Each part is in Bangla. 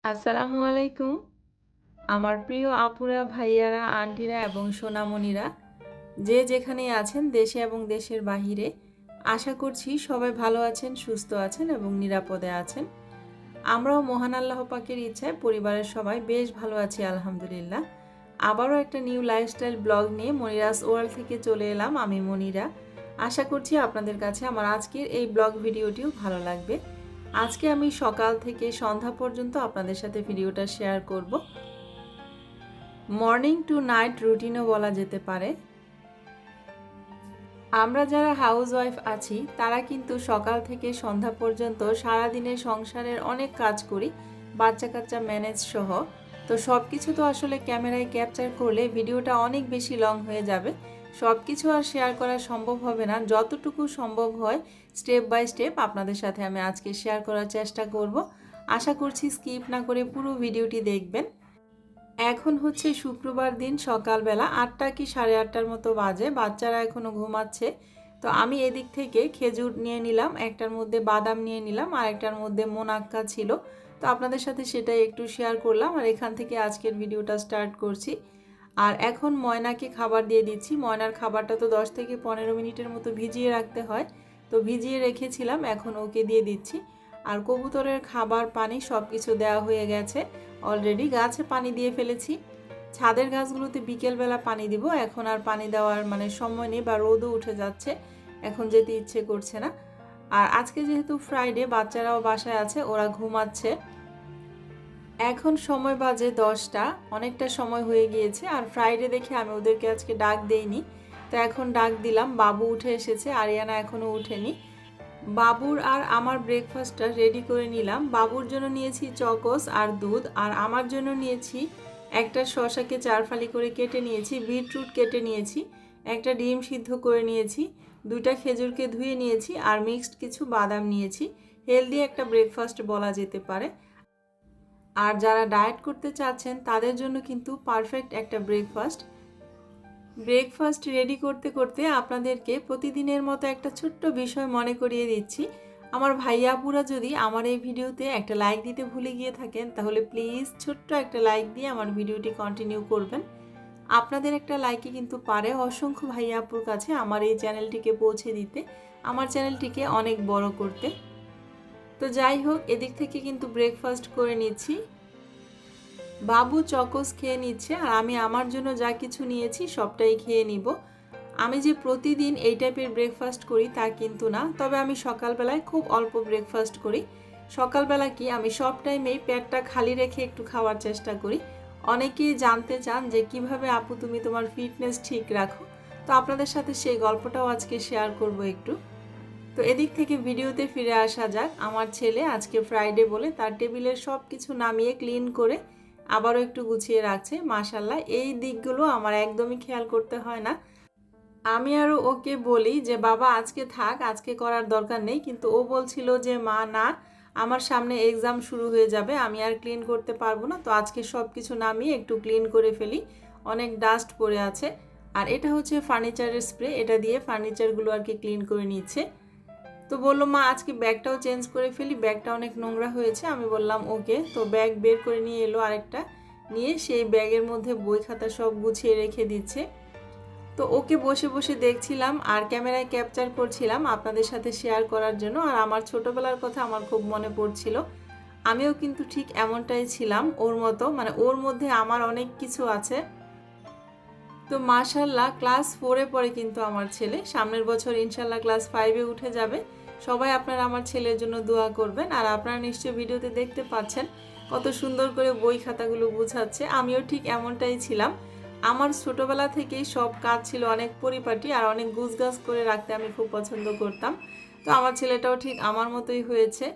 আসসালামু আলাইকুম। আমার প্রিয় আপুরা, ভাইয়ারা, আন্টিরা এবং সোনামণিরা যে যেখানেই আছেন দেশে এবং দেশের বাহিরে, আশা করছি সবাই ভালো আছেন, সুস্থ আছেন এবং নিরাপদে আছেন। আমরাও মহান আল্লাহ পাকের ইচ্ছায় পরিবারের সবাই বেশ ভালো আছি আলহামদুলিল্লাহ। আবারও একটা নিউ লাইফস্টাইল ব্লগ নিয়ে মনিরাস ওয়ার্ল্ড থেকে চলে এলাম আমি মনিরা। আশা করছি আপনাদের কাছে আমার আজকের এই ব্লগ ভিডিওটিও ভালো লাগবে। আজকে আমি সকাল থেকে সন্ধ্যা পর্যন্ত আপনাদের সাথে ভিডিওটা শেয়ার করব। মর্নিং টু নাইট রুটিনও বলা যেতে পারে। আমরা যারা হাউসওয়াইফ আছি তারা কিন্তু সকাল থেকে সন্ধ্যা পর্যন্ত সারাদিনের সংসারের অনেক কাজ করি, বাচ্চা কাচ্চা ম্যানেজ সহ। তো সব কিছু তো আসলে ক্যামেরায় ক্যাপচার করলে ভিডিওটা অনেক বেশি লং হয়ে যাবে, সব কিছু আর শেয়ার করা সম্ভব হবে না। যতটুকু সম্ভব হয় স্টেপ বাই স্টেপ আপনাদের সাথে আমি আজকে শেয়ার করার চেষ্টা করব। আশা করছি স্কিপ না করে পুরো ভিডিওটি দেখবেন। এখন হচ্ছে শুক্রবার দিন সকালবেলা 8টা কি 8:30টার মতো বাজে, বাচ্চারা এখনও ঘুমাচ্ছে। তো আমি এদিক থেকে খেজুর নিয়ে নিলাম, একটার মধ্যে বাদাম নিয়ে নিলাম আর একটার মধ্যে মোনাক্কা ছিল। তো আপনাদের সাথে সেটাই একটু শেয়ার করলাম আর এখান থেকে আজকের ভিডিওটা স্টার্ট করছি। আর এখন ময়নাকে খাবার দিয়ে দিচ্ছি। ময়নার খাবারটা তো 10 থেকে 15 মিনিটের মতো ভিজিয়ে রাখতে হয়, তো ভিজিয়ে রেখেছিলাম, এখন ওকে দিয়ে দিচ্ছি। আর কবুতরের খাবার পানি সব কিছু দেওয়া হয়ে গেছে অলরেডি, গাছে পানি দিয়ে ফেলেছি। ছাদের গাছগুলোতে বিকেলবেলা পানি দিব, এখন আর পানি দেওয়ার সময় নেই, বা রোদও উঠে যাচ্ছে, এখন যেতে ইচ্ছে করছে না। আর আজকে যেহেতু ফ্রাইডে, বাচ্চারাও বাসায় আছে, ওরা ঘুমাচ্ছে। এখন সময় বাজে 10টা, অনেকটা সময় হয়ে গিয়েছে। আর ফ্রাইডে দেখে আমি ওদেরকে আজকে ডাক দেইনি, তো এখন ডাক দিলাম। বাবু উঠে এসেছে, আরিয়ানা এখনও উঠেনি। বাবুর আর আমার ব্রেকফাস্টটা রেডি করে নিলাম। বাবুর জন্য নিয়েছি চকোস আর দুধ, আর আমার জন্য নিয়েছি একটা শসাকে 4 ফালি করে কেটে নিয়েছি, বিটরুট কেটে নিয়েছি, একটা ডিম সিদ্ধ করে নিয়েছি, 2টা খেজুরকে ধুয়ে নিয়েছি আর মিক্সড কিছু বাদাম নিয়েছি। হেলদি একটা ব্রেকফাস্ট বলা যেতে পারে। আর যারা ডায়েট করতে চাচ্ছেন তাদের জন্য কিন্তু পারফেক্ট একটা ব্রেকফাস্ট রেডি করতে করতে আপনাদেরকে প্রতিদিনের মতো একটা ছোট্ট বিষয় মনে করিয়ে দিচ্ছি। আমার ভাইয়াপুরা যদি আমার এই ভিডিওতে একটা লাইক দিতে ভুলে গিয়ে থাকেন, তাহলে প্লিজ ছোট্ট একটা লাইক দিয়ে আমার ভিডিওটি কন্টিনিউ করবেন। আপনাদের একটা লাইকে কিন্তু পারে অসংখ্য ভাইয়াপুর কাছে আমার এই চ্যানেলটিকে পৌঁছে দিতে, আমার চ্যানেলটিকে অনেক বড় করতে। তো যাই হোক, এদিক থেকে কিন্তু ব্রেকফাস্ট করে নিচ্ছি। বাবু চকোস খেয়ে নিচ্ছে আর আমি আমার জন্য যা কিছু নিয়েছি সবটাই খেয়ে নিব। আমি যে প্রতিদিন এই টাইপের ব্রেকফাস্ট করি তা কিন্তু না, তবে আমি সকালবেলায় খুব অল্প ব্রেকফাস্ট করি। সকালবেলা কি আমি সব টাইমেই পেটটা খালি রেখে একটু খাওয়ার চেষ্টা করি। অনেকেই জানতে চান যে কিভাবে আপু তুমি তোমার ফিটনেস ঠিক রাখো, তো আপনাদের সাথে সেই গল্পটাও আজকে শেয়ার করব একটু। তো এদিক থেকে ভিডিওতে ফিরে আসা যাক। আমার ছেলে আজকে ফ্রাইডে বলে তার টেবিলের সব কিছু নামিয়ে ক্লিন করে আবারও একটু গুছিয়ে রাখছে। মাশাল্লাহ, এই দিকগুলো আমার একদমই খেয়াল করতে হয় না। আমি আরও ওকে বলি যে বাবা আজকে থাক, আজকে করার দরকার নেই, কিন্তু ও বলছিল যে মা না, আমার সামনে এক্সাম শুরু হয়ে যাবে, আমি আর ক্লিন করতে পারবো না, তো আজকে সব কিছু নামিয়ে একটু ক্লিন করে ফেলি, অনেক ডাস্ট পড়ে আছে। আর এটা হচ্ছে ফার্নিচারের স্প্রে, এটা দিয়ে ফার্নিচারগুলো আর কি ক্লিন করে নিচ্ছে। তো বললো মা আজকে ব্যাগটাও চেঞ্জ করে ফেলি, ব্যাগটা অনেক নোংরা হয়েছে। আমি বললাম ওকে। তো ব্যাগ বের করে নিয়ে এলো আরেকটা, নিয়ে সেই ব্যাগের মধ্যে বই খাতা সব গুছিয়ে রেখে দিচ্ছে। তো ওকে বসে বসে দেখছিলাম আর ক্যামেরায় ক্যাপচার করছিলাম আপনাদের সাথে শেয়ার করার জন্য। আর আমার ছোটোবেলার কথা আমার খুব মনে পড়ছিল। আমিও কিন্তু ঠিক এমনটাই ছিলাম ওর মতো, ওর মধ্যে আমার অনেক কিছু আছে। তো মাশাল্লাহ, ক্লাস 4-এ পড়ে কিন্তু আমার ছেলে, সামনের বছর ইনশাল্লাহ ক্লাস 5-এ উঠে যাবে। সবাই আপনারা আমার ছেলের জন্য দোয়া করবেন। আর আপনারা নিশ্চয়ই ভিডিওতে দেখতে পাচ্ছেন কত সুন্দর করে বই খাতাগুলো গুছাচ্ছে। আমিও ঠিক এমনটাই ছিলাম। আমার ছোটোবেলা থেকেই সব কাজ ছিল অনেক পরিপাটি আর অনেক গুছগাছ করে রাখতে আমি খুব পছন্দ করতাম। তো আমার ছেলেটাও ঠিক আমার মতোই হয়েছে।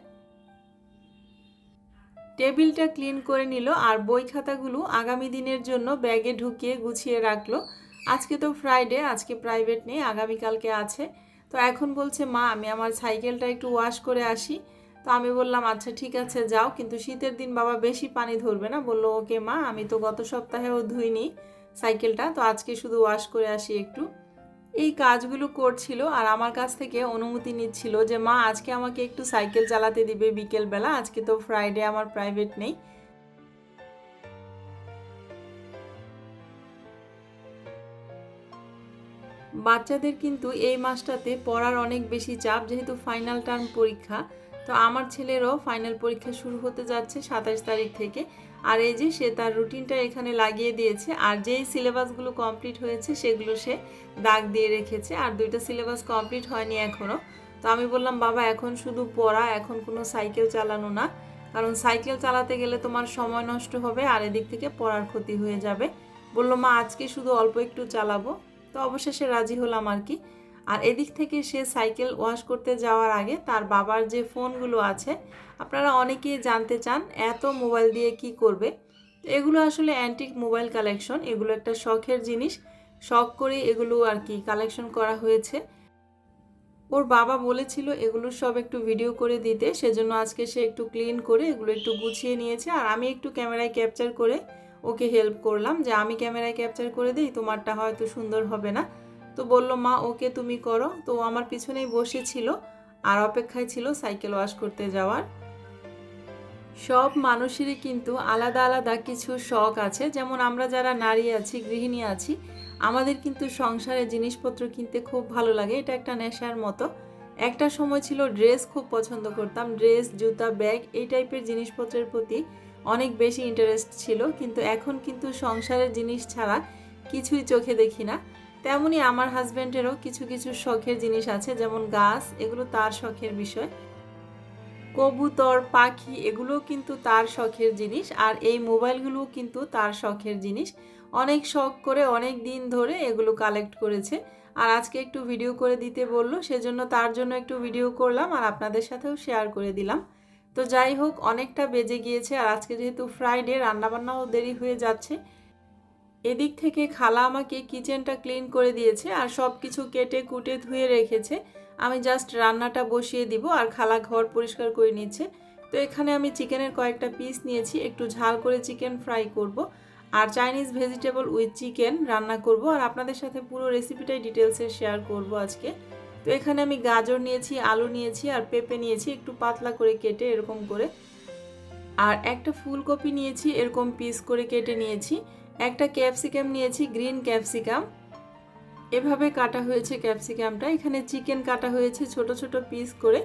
টেবিলটা ক্লিন করে নিল আর বই খাতাগুলো আগামী দিনের জন্য ব্যাগে ঢুকিয়ে গুছিয়ে রাখলো। আজকে তো ফ্রাইডে, আজকে প্রাইভেট নেই, আগামীকালকে আছে। তো এখন বলছে মা আমি আমার সাইকেলটা একটু ওয়াশ করে আসি। তো আমি বললাম আচ্ছা ঠিক আছে যাও, কিন্তু শীতের দিন বাবা বেশি পানি ধরবে না। বললো ওকে মা, আমি তো গত সপ্তাহেও ধুইনি সাইকেলটা, তো আজকে শুধু ওয়াশ করে আসি একটু। এই কাজগুলো করছিল আর আমার কাছ থেকে অনুমতি নিচ্ছিল যে মা আজকে আমাকে একটু সাইকেল চালাতে দিবে বিকেলবেলা, আজকে তো ফ্রাইডে, আমার প্রাইভেট নেই। বাচ্চাদের কিন্তু এই মাসটাতে পড়ার অনেক বেশি চাপ, যেহেতু ফাইনাল টার্ম পরীক্ষা। তো আমার ছেলেরও ফাইনাল পরীক্ষা শুরু হতে যাচ্ছে 27 তারিখ থেকে। আর এই যে সে তার রুটিনটা এখানে লাগিয়ে দিয়েছে, আর যেই সিলেবাসগুলো কমপ্লিট হয়েছে সেগুলো সে দাগ দিয়ে রেখেছে, আর 2টা সিলেবাস কমপ্লিট হয়নি এখনও। তো আমি বললাম, বাবা এখন শুধু পড়া, এখন কোনো সাইকেল চালানো না, কারণ সাইকেল চালাতে গেলে তোমার সময় নষ্ট হবে আর এদিক থেকে পড়ার ক্ষতি হয়ে যাবে। বললো, মা আজকে শুধু অল্প একটু চালাবো। তো অবশেষে রাজি হলাম আর কি। আর এদিক থেকে সে সাইকেল ওয়াশ করতে যাওয়ার আগে তার বাবার যে ফোনগুলো আছে, আপনারা অনেকেই জানতে চান এত মোবাইল দিয়ে কি করবে। এগুলো আসলে অ্যান্টিক মোবাইল কালেকশন, এগুলো একটা শখের জিনিস, শখ করে এগুলো আর কি কালেকশন করা হয়েছে। ওর বাবা বলেছিল এগুলো সব একটু ভিডিও করে দিতে, সেজন্য আজকে সে একটু ক্লিন করে এগুলো একটু গুছিয়ে নিয়েছে, আর আমি একটু ক্যামেরায় ক্যাপচার করে ওকে হেল্প করলাম, যে আমি ক্যামেরায় ক্যাপচার করে দিই, তোমারটা হয়তো সুন্দর হবে না। তো বলল, মা ওকে তুমি করো। তো আমার পিছনেই বসেছিল আর অপেক্ষায় ছিল সাইকেল ওয়াশ করতে যাওয়ার। সব মানুষেরই কিন্তু আলাদা আলাদা কিছু শখ আছে, যেমন আমরা যারা নারী আছি, গৃহিণী আছি, আমাদের কিন্তু সংসারে জিনিসপত্র কিনতে খুব ভালো লাগে, এটা একটা নেশার মতো। একটা সময় ছিল ড্রেস খুব পছন্দ করতাম, ড্রেস, জুতা, ব্যাগ এই টাইপের জিনিসপত্রের প্রতি অনেক বেশি ইন্টারেস্ট ছিল, কিন্তু এখন কিন্তু সংসারের জিনিস ছাড়া কিছুই চোখে দেখি না। তেমনই আমার হাজব্যান্ডেরও কিছু কিছু শখের জিনিস আছে, যেমন গাছ, এগুলো তার শখের বিষয়। কবুতর, পাখি, এগুলোও কিন্তু তার শখের জিনিস, আর এই মোবাইলগুলোও কিন্তু তার শখের জিনিস। অনেক শখ করে অনেক দিন ধরে এগুলো কালেক্ট করেছে, আর আজকে একটু ভিডিও করে দিতে বললো, সেজন্য তার জন্য একটু ভিডিও করলাম আর আপনাদের সাথেও শেয়ার করে দিলাম। তো যাই হোক, অনেকটা বেজে গিয়েছে, আর আজকে যেহেতু ফ্রাইডে, রান্নাবান্নাও দেরি হয়ে যাচ্ছে। এদিক থেকে খালা আমাকে কিচেনটা ক্লিন করে দিয়েছে আর সব কিছু কেটে কুটে ধুয়ে রেখেছে। আমি জাস্ট রান্নাটা বসিয়ে দিব, আর খালা ঘর পরিষ্কার করে নিচ্ছে। তো এখানে আমি চিকেনের কয়েকটা পিস নিয়েছি, একটু ঝাল করে চিকেন ফ্রাই করব, আর চাইনিজ ভেজিটেবল উইথ চিকেন রান্না করব, আর আপনাদের সাথে পুরো রেসিপিটাই ডিটেলসে শেয়ার করব আজকে। তো এখানে আমি গাজর নিয়েছি, আলু নিয়েছি, আর পেঁপে নিয়েছি একটু পাতলা করে কেটে এরকম করে, আর একটা ফুলকপি নিয়েছি এরকম পিস করে কেটে নিয়েছি, একটা ক্যাপসিকাম নিয়েছি, গ্রিন ক্যাপসিকাম, এভাবে কাটা হয়েছে ক্যাপসিকামটা। এখানে চিকেন কাটা হয়েছে ছোট ছোট পিস করে,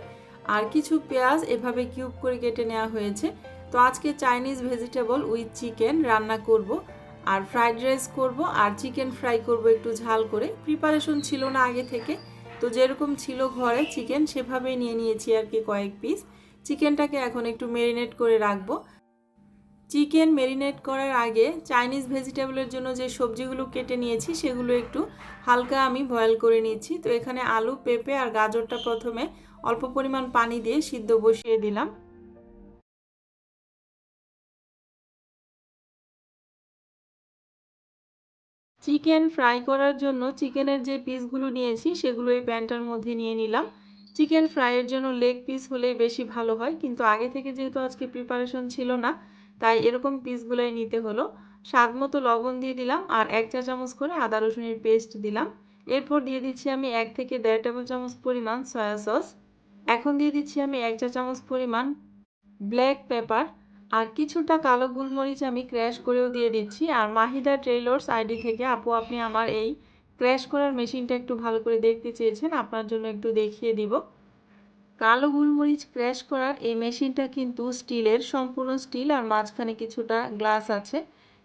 আর কিছু পেঁয়াজ এভাবে কিউব করে কেটে নেওয়া হয়েছে। তো আজকে চাইনিজ ভেজিটেবল উইথ চিকেন রান্না করব, আর ফ্রাইড রাইস করব, আর চিকেন ফ্রাই করব একটু ঝাল করে। প্রিপারেশন ছিল না আগে থেকে, তো যেরকম ছিল ঘরে চিকেন সেভাবেই নিয়ে নিয়েছি আর কি কয়েক পিস। চিকেনটাকে এখন একটু ম্যারিনেট করে রাখবো। চিকেন ম্যারিনেট করার আগে চাইনিজ ভেজিটেবলের জন্য যে সবজিগুলো কেটে নিয়েছি সেগুলো একটু হালকা আমি বয়েল করে নিচ্ছি। তো এখানে আলু, পেঁপে আর গাজরটা প্রথমে অল্প পরিমাণ পানি দিয়ে সিদ্ধ বসিয়ে দিলাম। চিকেন ফ্রাই করার জন্য চিকেনের যে পিসগুলো নিয়েছি সেগুলো এই প্যানটার মধ্যে নিয়ে নিলাম। চিকেন ফ্রাইয়ের জন্য লেগ পিস হলেই বেশি ভালো হয়, কিন্তু আগে থেকে যেহেতু আজকে প্রিপারেশন ছিল না, তাই এরকম পিসগুলোই নিতে হলো। স্বাদ মতো লবণ দিয়ে দিলাম, আর 1 চা চামচ করে আদা রসুনের পেস্ট দিলাম। এরপর দিয়ে দিচ্ছি আমি 1 থেকে 1.5 টেবিল চামচ পরিমাণ সয়া সস। এখন দিয়ে দিচ্ছি আমি 1 চা চামচ পরিমাণ ব্ল্যাক পেপার, আর কিছুটা কালো গোলমরিচ আমি ক্র্যাশ করেও দিয়ে দিচ্ছি। আর মাহিদা টেইলর্স আইডি থেকে আপু, আপনি আমার এই ক্র্যাশ করার মেশিনটা একটু ভালো করে দেখতে চেয়েছেন, আপনার জন্য একটু দেখিয়ে দিব। কালো গোলমরিচ ক্র্যাশ করার এই মেশিনটা কিন্তু স্টিলের, সম্পূর্ণ স্টিল, আর মাঝখানে কিছুটা গ্লাস আছে।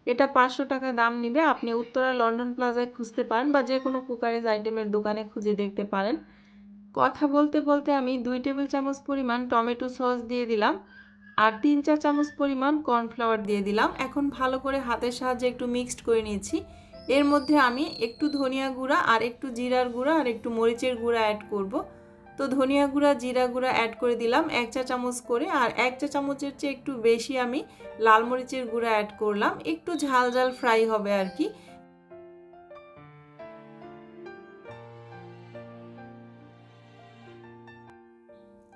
এটা 500 টাকা দাম নিবে। আপনি উত্তরা লন্ডন প্লাজায় খুঁজতে পারেন, বা যে কোনো কুকারেজ আইটেমের দোকানে খুঁজে দেখতে পারেন। কথা বলতে বলতে আমি 2 টেবিল চামচ পরিমাণ টমেটো সস দিয়ে দিলাম, আর 3 চা চামচ পরিমাণ কর্নফ্লাওয়ার দিয়ে দিলাম। এখন ভালো করে হাতের সাহায্যে একটু মিক্সড করে নিচ্ছি। এর মধ্যে আমি একটু ধনিয়া গুঁড়া, আর একটু জিরার গুঁড়া, আর একটু মরিচের গুঁড়া অ্যাড করব। তো ধনিয়া গুঁড়া, জিরা গুঁড়া অ্যাড করে দিলাম 1 চা চামচ করে, আর 1 চা চামচের চেয়ে একটু বেশি আমি লাল মরিচের গুঁড়া অ্যাড করলাম, একটু ঝাল ঝাল ফ্রাই হবে আর কি।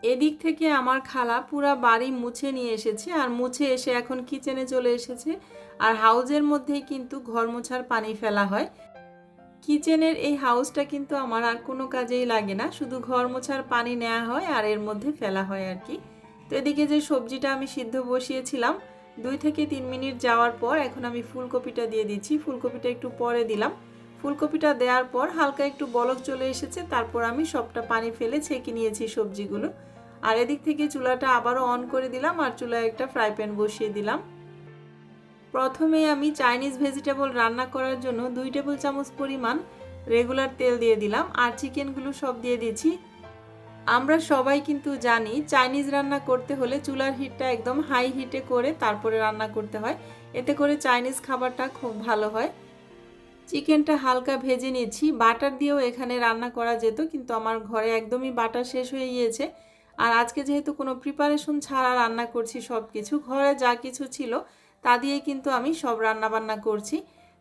এদিক থেকে আমার খালা পুরা বাড়ি মুছে নিয়ে এসেছে, আর মুছে এসে এখন কিচেনে চলে এসেছে। আর হাউজের মধ্যেই কিন্তু ঘর মোছার পানি ফেলা হয়। কিচেনের এই হাউসটা কিন্তু আমার আর কোনো কাজেই লাগে না, শুধু ঘর মোছার পানি নেওয়া হয় আর এর মধ্যে ফেলা হয় আর কি। তো এদিকে যে সবজিটা আমি সিদ্ধ বসিয়েছিলাম, 2 থেকে 3 মিনিট যাওয়ার পর এখন আমি ফুলকপিটা দিয়ে দিচ্ছি। ফুলকপিটা একটু পরে দিলাম। ফুলকপিটা দেওয়ার পর হালকা একটু বলক চলে এসেছে, তারপর আমি সবটা পানি ফেলে ছেঁকে নিয়েছি সবজিগুলো। আর এদিক থেকে চুলাটা আবারও অন করে দিলাম আর চুলায় একটা ফ্রাই প্যান বসিয়ে দিলাম। প্রথমে আমি চাইনিজ ভেজিটেবল রান্না করার জন্য 2 টেবিল চামচ পরিমাণ রেগুলার তেল দিয়ে দিলাম আর চিকেনগুলো সব দিয়ে দিয়েছি। আমরা সবাই কিন্তু জানি চাইনিজ রান্না করতে হলে চুলার হিটটা একদম হাই হিটে করে তারপরে রান্না করতে হয়, এতে করে চাইনিজ খাবারটা খুব ভালো হয়। চিকেনটা হালকা ভেজে নিয়েছি, বাটার দিয়েও এখানে রান্না করা যেত, কিন্তু আমার ঘরে একদমই বাটার শেষ হয়ে গিয়েছে। আর আজকে যেহেতু কোনো প্রিপারেশন ছাড়া রান্না করছি, সব কিছু ঘরে যা কিছু ছিল তা দিয়ে কিন্তু আমি সব রান্না বান্না করছি।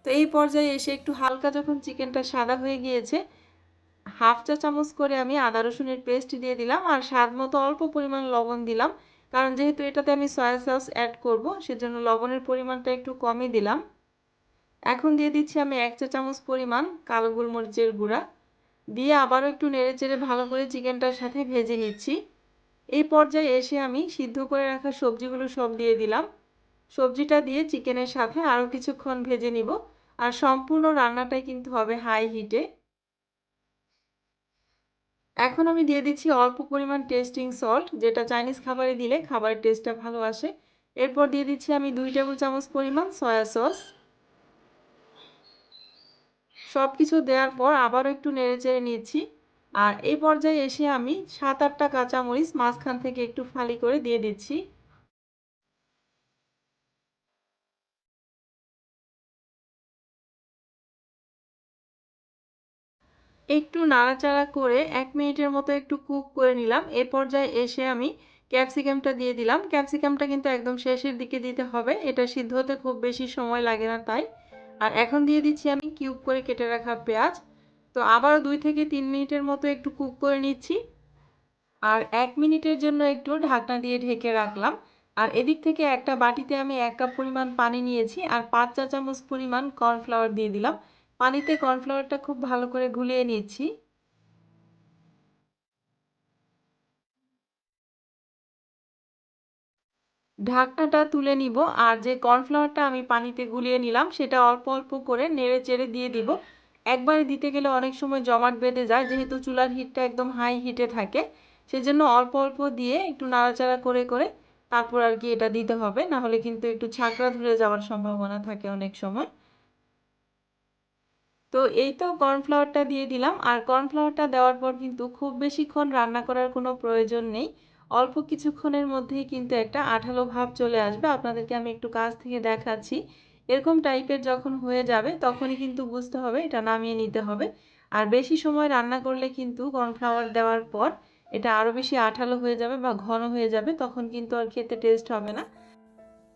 তো এই পর্যায়ে এসে একটু হালকা যখন চিকেনটা সাদা হয়ে গিয়েছে, হাফ চা চামচ করে আমি আদা রসুনের পেস্ট দিয়ে দিলাম আর স্বাদ মতো অল্প পরিমাণ লবণ দিলাম, কারণ যেহেতু এটাতে আমি সয়া সস অ্যাড করব সেজন্য লবণের পরিমাণটা একটু কমই দিলাম। এখন দিয়ে দিচ্ছি আমি 1 চা চামচ পরিমাণ কালো গোলমরিচের গুঁড়া, দিয়ে আবারও একটু নেড়েচেড়ে ভালো করে চিকেনটার সাথে ভেজে নিচ্ছি। এই পর্যায়ে এসে আমি সিদ্ধ করে রাখা সবজিগুলো সব দিয়ে দিলাম। সবজিটা দিয়ে চিকেনের সাথে আরও কিছুক্ষণ ভেজে নিব। আর সম্পূর্ণ রান্নাটাই কিন্তু হবে হাই হিটে। এখন আমি দিয়ে দিচ্ছি অল্প পরিমাণ টেস্টিং সল্ট, যেটা চাইনিজ খাবারে দিলে খাবারের টেস্টটা ভালো আসে। এরপর দিয়ে দিচ্ছি আমি 2 টেবিল চামচ পরিমাণ সয়া সস। সব কিছু দেওয়ার পর আবারও একটু নেড়েচেড়ে নিচ্ছি। আর এই পর্যায়ে এসে আমি 7-8টা কাঁচামরিচ মাঝখান থেকে একটু ফালি করে দিয়ে দিচ্ছি। একটু নাড়াচাড়া করে 1 মিনিটের মতো একটু কুক করে নিলাম। এই পর্যায়ে এসে আমি ক্যাপসিকামটা দিয়ে দিলাম। ক্যাপসিকামটা কিন্তু একদম শেষের দিকে দিতে হবে, এটা সিদ্ধ হতে খুব বেশি সময় লাগে না তাই। আর এখন দিয়ে দিচ্ছি আমি কিউব করে কেটে রাখা পেঁয়াজ। তো আবারও 2 থেকে 3 মিনিটের মতো একটু কুক করে নিচ্ছি। আর 1 মিনিটের জন্য একটু ঢাকনা দিয়ে ঢেকে রাখলাম। আর এদিক থেকে একটা বাটিতে আমি 1 কাপ পরিমাণ পানি নিয়েছি আর 5 চা চামচ পরিমাণ কর্নফ্লাওয়ার দিয়ে দিলাম। পানিতে কর্নফ্লাওয়ারটা খুব ভালো করে গুলিয়ে নিচ্ছি। ঢাকনাটা তুলে নিব আর যে কর্নফ্লাওয়ারটা আমি পানিতে গুলিয়ে নিলাম সেটা অল্প অল্প করে নেড়ে চেড়ে দিয়ে দিব। একবারে দিতে গেলে অনেক সময় জমাট বেঁধে যায়, যেহেতু চুলার হিটটা একদম হাই হিটে থাকে, সেজন্য অল্প অল্প দিয়ে একটু নাড়াচাড়া করে করে তারপর আর কি এটা দিতে হবে, না হলে কিন্তু একটু ছাকড়া ধরে যাওয়ার সম্ভাবনা থাকে অনেক সময়। তো এই তো কর্নফ্লাওয়ারটা দিয়ে দিলাম আর কর্নফ্লাওয়ারটা দেওয়ার পর কিন্তু খুব বেশিক্ষণ রান্না করার কোনো প্রয়োজন নেই। অল্প কিছুক্ষণের মধ্যেই কিন্তু একটা আঠালো ভাব চলে আসবে। আপনাদেরকে আমি একটু কাছ থেকে দেখাচ্ছি। এরকম টাইপের যখন হয়ে যাবে তখনই কিন্তু বুঝতে হবে এটা নামিয়ে নিতে হবে। আর বেশি সময় রান্না করলে কিন্তু কর্নফ্লাওয়ার দেওয়ার পর এটা আরও বেশি আঠালো হয়ে যাবে বা ঘন হয়ে যাবে, তখন কিন্তু আর খেতে টেস্ট হবে না।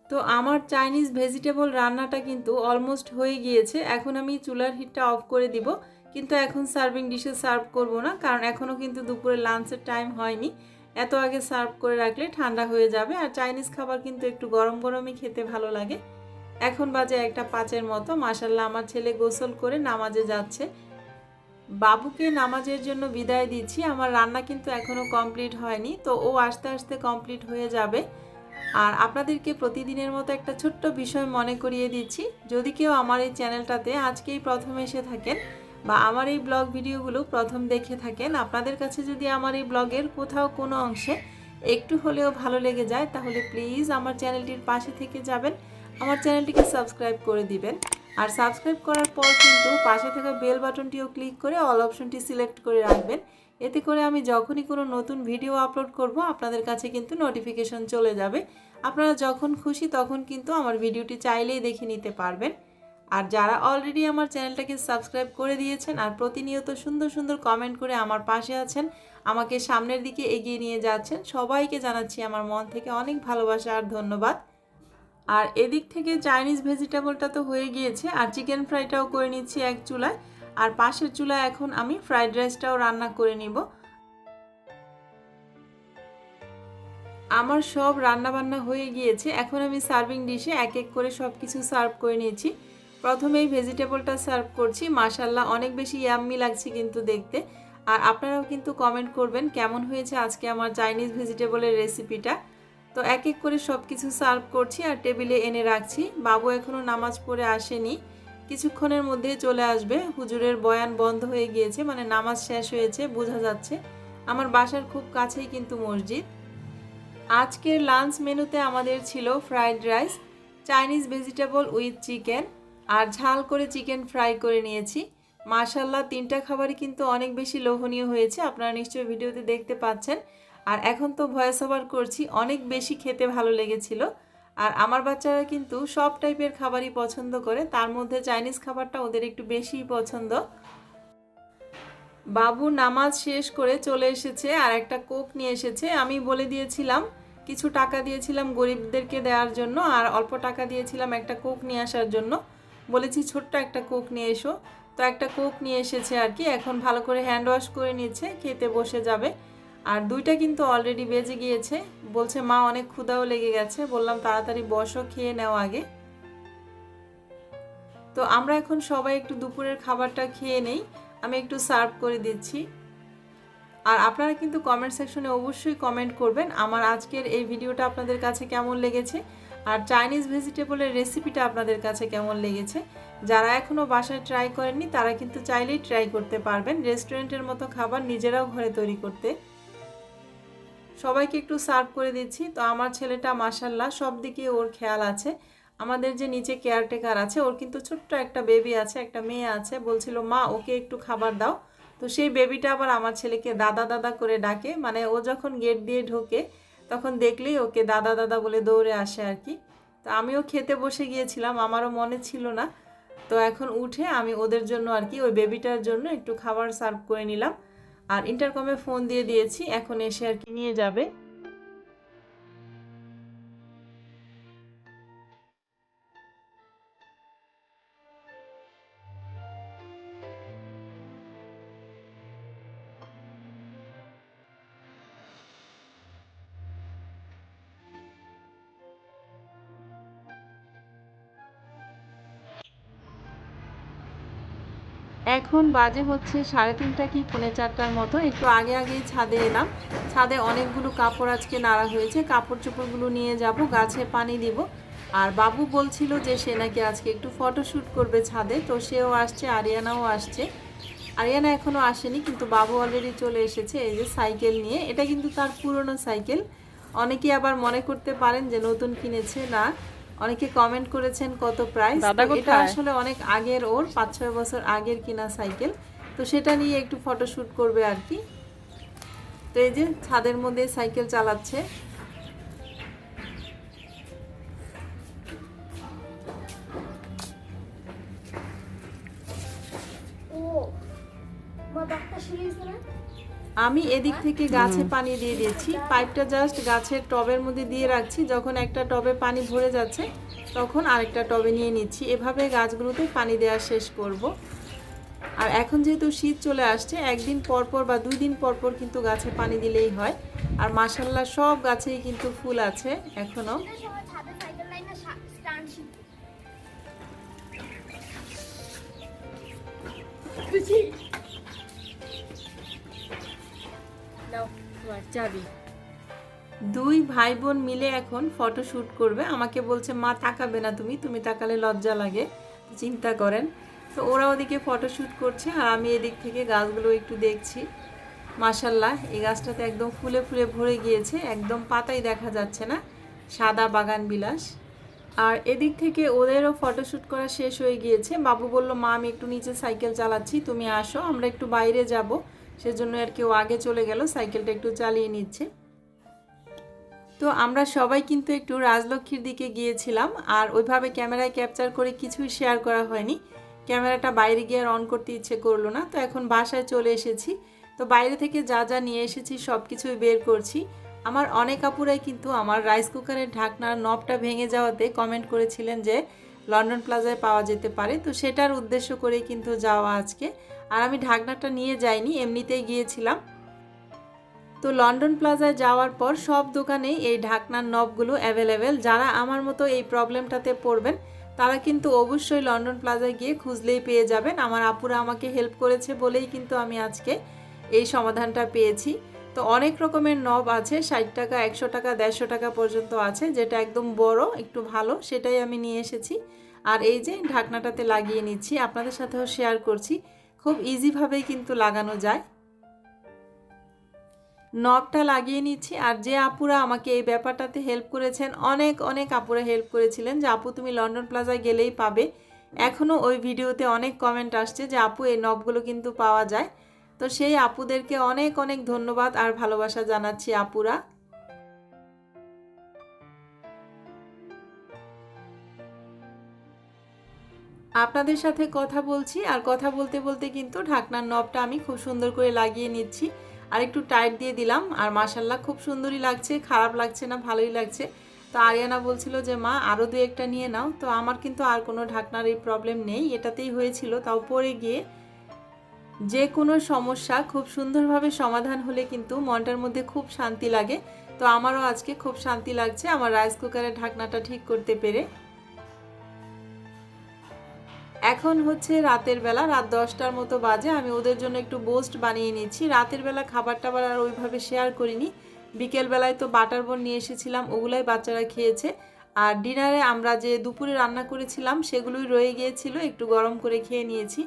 তো আমার চাইনিজ ভেজিটেবল রান্নাটা কিন্তু অলমোস্ট হয়ে গিয়েছে। এখন আমি চুলার হিটটা অফ করে দিব, কিন্তু এখন সার্ভিং ডিশে সার্ভ করব না, কারণ এখনও কিন্তু দুপুরে লাঞ্চের টাইম হয়নি। এত আগে সার্ভ করে রাখলে ঠান্ডা হয়ে যাবে, আর চাইনিজ খাবার কিন্তু একটু গরম গরমই খেতে ভালো লাগে। এখন বাজে 1:05 মতো। মাশাল্লাহ আমার ছেলে গোসল করে নামাজে যাচ্ছে। বাবুকে নামাজের জন্য বিদায় দিচ্ছি। আমার রান্না কিন্তু এখনও কমপ্লিট হয়নি, তো ও আস্তে আস্তে কমপ্লিট হয়ে যাবে। আর আপনাদেরকে প্রতিদিনের মতো একটা ছোট্ট বিষয় মনে করিয়ে দিচ্ছি, যদি কেউ আমার এই চ্যানেলটাতে আজকেই প্রথম এসে থাকেন বা আমার এই ব্লগ ভিডিওগুলো প্রথম দেখে থাকেন, আপনাদের কাছে যদি আমার এই ব্লগের কোথাও কোনো অংশে একটু হলেও ভালো লেগে যায়, তাহলে প্লিজ আমার চ্যানেলটির পাশে থেকে যাবেন, আমার চ্যানেলটিকে সাবস্ক্রাইব করে দিবেন। আর সাবস্ক্রাইব করার পর কিন্তু পাশে থাকা বেল বাটনটিও ক্লিক করে অল অপশনটি সিলেক্ট করে রাখবেন। এতে করে আমি যখনই কোনো নতুন ভিডিও আপলোড করব আপনাদের কাছে কিন্তু নোটিফিকেশন চলে যাবে। আপনারা যখন খুশি তখন কিন্তু আমার ভিডিওটি চাইলেই দেখে নিতে পারবেন। আর যারা অলরেডি আমার চ্যানেলটাকে সাবস্ক্রাইব করে দিয়েছেন আর প্রতিনিয়ত সুন্দর সুন্দর কমেন্ট করে আমার পাশে আছেন, আমাকে সামনের দিকে এগিয়ে নিয়ে যাচ্ছেন, সবাইকে জানাচ্ছি আমার মন থেকে অনেক ভালোবাসা আর ধন্যবাদ। আর এদিক থেকে চাইনিজ ভেজিটেবলটা তো হয়ে গিয়েছে, আর চিকেন ফ্রাইটাও করে নিচ্ছি এক চুলায়, আর পাশের চুলায় এখন আমি ফ্রাইড রাইসটাও রান্না করে নিব। আমার সব রান্না বান্না হয়ে গিয়েছে। এখন আমি সার্ভিং ডিশে এক এক করে সব কিছু সার্ভ করে নিয়েছি। প্রথমেই ভেজিটেবলটা সার্ভ করছি। মাশাল্লাহ অনেক বেশি ইয়াম্মি লাগছে কিন্তু দেখতে। আর আপনারাও কিন্তু কমেন্ট করবেন কেমন হয়েছে আজকে আমার চাইনিজ ভেজিটেবলের রেসিপিটা। তো এক এক করে সব কিছু সার্ভ করছি আর টেবিলে এনে রাখছি। বাবু এখনও নামাজ পড়ে আসেনি, কিছুক্ষণের মধ্যেই চলে আসবে। হুজুরের বয়ান বন্ধ হয়ে গিয়েছে, মানে নামাজ শেষ হয়েছে বোঝা যাচ্ছে। আমার বাসার খুব কাছেই কিন্তু মসজিদ। আজকের লাঞ্চ মেনুতে আমাদের ছিল fried rice, Chinese vegetable with chicken আর ঝাল করে চিকেন ফ্রাই করে নিয়েছি। মাশাল্লাহ 3টা খাবারই কিন্তু অনেক বেশি লোভনীয় হয়েছে, আপনারা নিশ্চয়ই ভিডিওতে দেখতে পাচ্ছেন। আর এখন তো ভয়েস ওভার করছি, অনেক বেশি খেতে ভালো লেগেছিল। আর আমার বাচ্চারা কিন্তু সব টাইপের খাবারই পছন্দ করে, তার মধ্যে চাইনিজ খাবারটা ওদের একটু বেশিই পছন্দ। বাবু নামাজ শেষ করে চলে এসেছে আর একটা কোক নিয়ে এসেছে। আমি বলে দিয়েছিলাম, কিছু টাকা দিয়েছিলাম গরিবদেরকে দেওয়ার জন্য আর অল্প টাকা দিয়েছিলাম একটা কোক নিয়ে আসার জন্য। বলেছি ছোট্ট একটা কোক নিয়ে এসো, তো একটা কোক নিয়ে এসেছে আর কি। এখন ভালো করে হ্যান্ড ওয়াশ করে নিচ্ছে, খেতে বসে যাবে। আর 2টা কিন্তু অলরেডি বেজে গিয়েছে। বলছে মা অনেক ক্ষুধাও লেগে গেছে। বললাম তাড়াতাড়ি বসো, খেয়ে নাও আগে। তো আমরা এখন সবাই একটু দুপুরের খাবারটা খেয়ে নেই, আমি একটু সার্ভ করে দিচ্ছি। আর আপনারা কিন্তু কমেন্ট সেকশনে অবশ্যই কমেন্ট করবেন আমার আজকের এই ভিডিওটা আপনাদের কাছে কেমন লেগেছে, আর চাইনিজ ভেজিটেবলের রেসিপিটা আপনাদের কাছে কেমন লেগেছে। যারা এখনও বাসায় ট্রাই করেননি তারা কিন্তু চাইলেই ট্রাই করতে পারবেন, রেস্টুরেন্টের মতো খাবার নিজেরাও ঘরে তৈরি করতে। সবাইকে একটু সার্ভ করে দিচ্ছি। তো আমার ছেলেটা মাশাল্লাহ সব দিকে ওর খেয়াল আছে। আমাদের যে নিচে কেয়ারটেকার আছে, ওর কিন্তু ছোট্ট একটা বেবি আছে, একটা মেয়ে আছে। বলছিল মা ওকে একটু খাবার দাও। তো সেই বেবিটা আবার আমার ছেলেকে দাদা দাদা করে ডাকে, মানে ও যখন গেট দিয়ে ঢোকে তখন দেখলেই ওকে দাদা দাদা বলে দৌড়ে আসে আর কি। তো আমিও খেতে বসে গিয়েছিলাম, আমারও মনে ছিল না। তো এখন উঠে আমি ওদের জন্য আর কি, ওই বেবিটার জন্য একটু খাবার সার্ভ করে নিলাম। আর ইন্টারকমে ফোন দিয়ে দিয়েছি, এখন এসে আর কি নিয়ে যাবে। এখন বাজে হচ্ছে 3:30 কি 3:45টার মতো। একটু আগে আগেই ছাদে এলাম। ছাদে অনেকগুলো কাপড় আজকে নাড়া হয়েছে, কাপড় চোপড়গুলো নিয়ে যাব, গাছে পানি দিব। আর বাবু বলছিল যে সে নাকি আজকে একটু ফটোশ্যুট করবে ছাদে, তো সেও আসছে, আরিয়ানাও আসছে। আরিয়ানা এখনও আসেনি, কিন্তু বাবু অলরেডি চলে এসেছে এই যে সাইকেল নিয়ে। এটা কিন্তু তার পুরনো সাইকেল। অনেকেই আবার মনে করতে পারেন যে নতুন কিনেছে, না। অনেকে কমেন্ট করেছেন কত প্রাইস। এটা আসলে অনেক আগের, ওর 5-6 বছর আগের কিনা সাইকেল। তো সেটা নিয়ে একটু ফটোশ্যুট করবে আর কি। তো এই যে ছাদের মধ্যে সাইকেল চালাচ্ছে। আমি এদিক থেকে গাছে পানি দিয়ে দিচ্ছি, পাইপটা জাস্ট গাছের টবের মধ্যে দিয়ে রাখছি। যখন একটা টবে পানি ভরে যাচ্ছে তখন আরেকটা টবে নিয়ে নিচ্ছি। এভাবে গাছগুলোতে পানি দেওয়া শেষ করব। আর এখন যেহেতু শীত চলে আসছে, একদিন পরপর বা 2 দিন পরপর কিন্তু গাছে পানি দিলেই হয়। আর মাশাল্লাহ সব গাছেই কিন্তু ফুল আছে এখনো। দুই ভাই বোন মিলে এখন ফটোশ্যুট করবে। আমাকে বলছে মা তাকাবে না, তুমি তাকালে লজ্জা লাগে, চিন্তা করেন। তো ওরা ওদিকে ফটোশ্যুট করছে আর আমি এদিক থেকে গাছগুলো একটু দেখছি। মাশাল্লাহ এই গাছটাতে একদম ফুলে ফুলে ভরে গিয়েছে, একদম পাতাই দেখা যাচ্ছে না, সাদা বাগান বিলাস। আর এদিক থেকে ওদেরও ফটোশ্যুট করা শেষ হয়ে গিয়েছে। বাবু বলল মা আমি একটু নিচে সাইকেল চালাচ্ছি, তুমি আসো, আমরা একটু বাইরে যাব। সেজন্য আর কেউ আগে চলে গেল, সাইকেলটা একটু চালিয়ে নিচ্ছে। তো আমরা সবাই কিন্তু একটু রাজলক্ষ্মীর দিকে গিয়েছিলাম, আর ওইভাবে ক্যামেরায় ক্যাপচার করে কিছুই শেয়ার করা হয়নি। ক্যামেরাটা বাইরে গিয়ে আর অন করতে ইচ্ছে করলো না। তো এখন বাসায় চলে এসেছি। তো বাইরে থেকে যা যা নিয়ে এসেছি সব কিছুই বের করছি। আমার অনেক আপুরাই কিন্তু আমার রাইস কুকারের ঢাকনার নবটা ভেঙে যাওয়াতে কমেন্ট করেছিলেন যে লন্ডন প্লাজায় পাওয়া যেতে পারে। তো সেটার উদ্দেশ্য করেই কিন্তু যাওয়া আজকে। আর আমি ঢাকনাটা নিয়ে যাইনি, এমনিতেই গিয়েছিলাম। তো লন্ডন প্লাজায় যাওয়ার পর সব দোকানেই এই ঢাকনার নবগুলো অ্যাভেলেবেল। যারা আমার মতো এই প্রবলেমটাতে পড়বেন তারা কিন্তু অবশ্যই লন্ডন প্লাজায় গিয়ে খুঁজলেই পেয়ে যাবেন। আমার আপুরা আমাকে হেল্প করেছে বলেই কিন্তু আমি আজকে এই সমাধানটা পেয়েছি। তো অনেক রকমের নব আছে, 60 টাকা, 100 টাকা, 150 টাকা পর্যন্ত আছে। যেটা একদম বড় একটু ভালো সেটাই আমি নিয়ে এসেছি। আর এই যে ঢাকনাটাতে লাগিয়ে নিচ্ছি, আপনাদের সাথেও শেয়ার করছি, খুব ইজিভাবেই কিন্তু লাগানো যায়। নবটা লাগিয়ে নিচ্ছি। আর যে আপুরা আমাকে এই ব্যাপারটাতে হেল্প করেছেন, অনেক অনেক আপুরা হেল্প করেছিলেন যে আপু তুমি লন্ডন প্লাজায় গেলেই পাবে। এখনও ওই ভিডিওতে অনেক কমেন্ট আসছে যে আপু এই নবগুলো কিন্তু পাওয়া যায়। তো সেই আপুদেরকে অনেক অনেক ধন্যবাদ আর ভালোবাসা জানাচ্ছি আপুরা। আপনাদের সাথে কথা বলছি আর কথা বলতে বলতে কিন্তু ঢাকনার নবটা আমি খুব সুন্দর করে লাগিয়ে নিচ্ছি। আর একটু টাইট দিয়ে দিলাম। আর মাশাল্লাহ খুব সুন্দরই লাগছে, খারাপ লাগছে না, ভালোই লাগছে। তো আরিয়ানা বলছিল যে মা আরও দু একটা নিয়ে নাও। তো আমার কিন্তু আর কোনো ঢাকনার এই প্রবলেম নেই, এটাতেই হয়েছিল। তাও পরে গিয়ে যে কোনো সমস্যা খুব সুন্দরভাবে সমাধান হলে কিন্তু মনটার মধ্যে খুব শান্তি লাগে। তো আমারও আজকে খুব শান্তি লাগছে আমার রাইস কুকারের ঢাকনাটা ঠিক করতে পেরে। এখন হচ্ছে রাতের বেলা, রাত 10টার মতো বাজে। আমি ওদের জন্য একটু বোস্ট বানিয়ে নিচ্ছি। রাতের বেলা খাবার টাবার আর ওইভাবে শেয়ার করিনি। বিকেলবেলায় তো বাটার বোন নিয়ে এসেছিলাম, ওগুলাই বাচ্চারা খেয়েছে। আর ডিনারে আমরা যে দুপুরে রান্না করেছিলাম সেগুলোই রয়ে গিয়েছিল, একটু গরম করে খেয়ে নিয়েছি।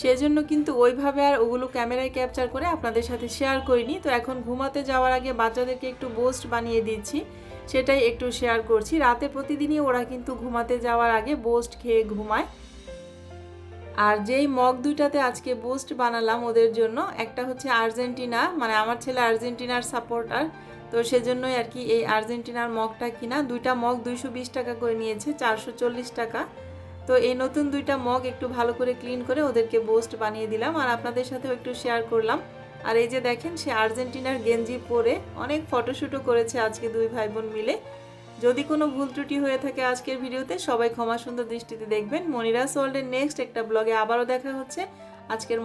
সেজন্য কিন্তু ওইভাবে আর ওগুলো ক্যামেরায় ক্যাপচার করে আপনাদের সাথে শেয়ার করিনি। তো এখন ঘুমাতে যাওয়ার আগে বাচ্চাদেরকে একটু বোস্ট বানিয়ে দিচ্ছি, সেটাই একটু শেয়ার করছি। রাতে প্রতিদিনই ওরা কিন্তু ঘুমাতে যাওয়ার আগে বোস্ট খেয়ে ঘুমায়। আর যেই মগ দুইটাতে আজকে বুস্ট বানালাম ওদের জন্য, একটা হচ্ছে আর্জেন্টিনা, মানে আমার ছেলে আর্জেন্টিনার সাপোর্টার, তো সেজন্যই আর কি এই আর্জেন্টিনার মগটা কিনা। দুইটা মগ 220 টাকা করে নিয়েছে, 440 টাকা। তো এই নতুন দুইটা মগ একটু ভালো করে ক্লিন করে ওদেরকে বুস্ট বানিয়ে দিলাম আর আপনাদের সাথেও একটু শেয়ার করলাম। আর এই যে দেখেন সে আর্জেন্টিনার গেঞ্জি পরে অনেক ফটোশ্যুটও করেছে আজকে দুই ভাই বোন মিলে। যদি কোনো ভুল ত্রুটি হয়ে থাকে আজকের ভিডিওতে সবাই ক্ষমা সুন্দর দৃষ্টিতে দেখবেন। মনিরাস ওয়ার্ল্ডের নেক্সট একটা ব্লগে আবারও দেখা হচ্ছে। আজকের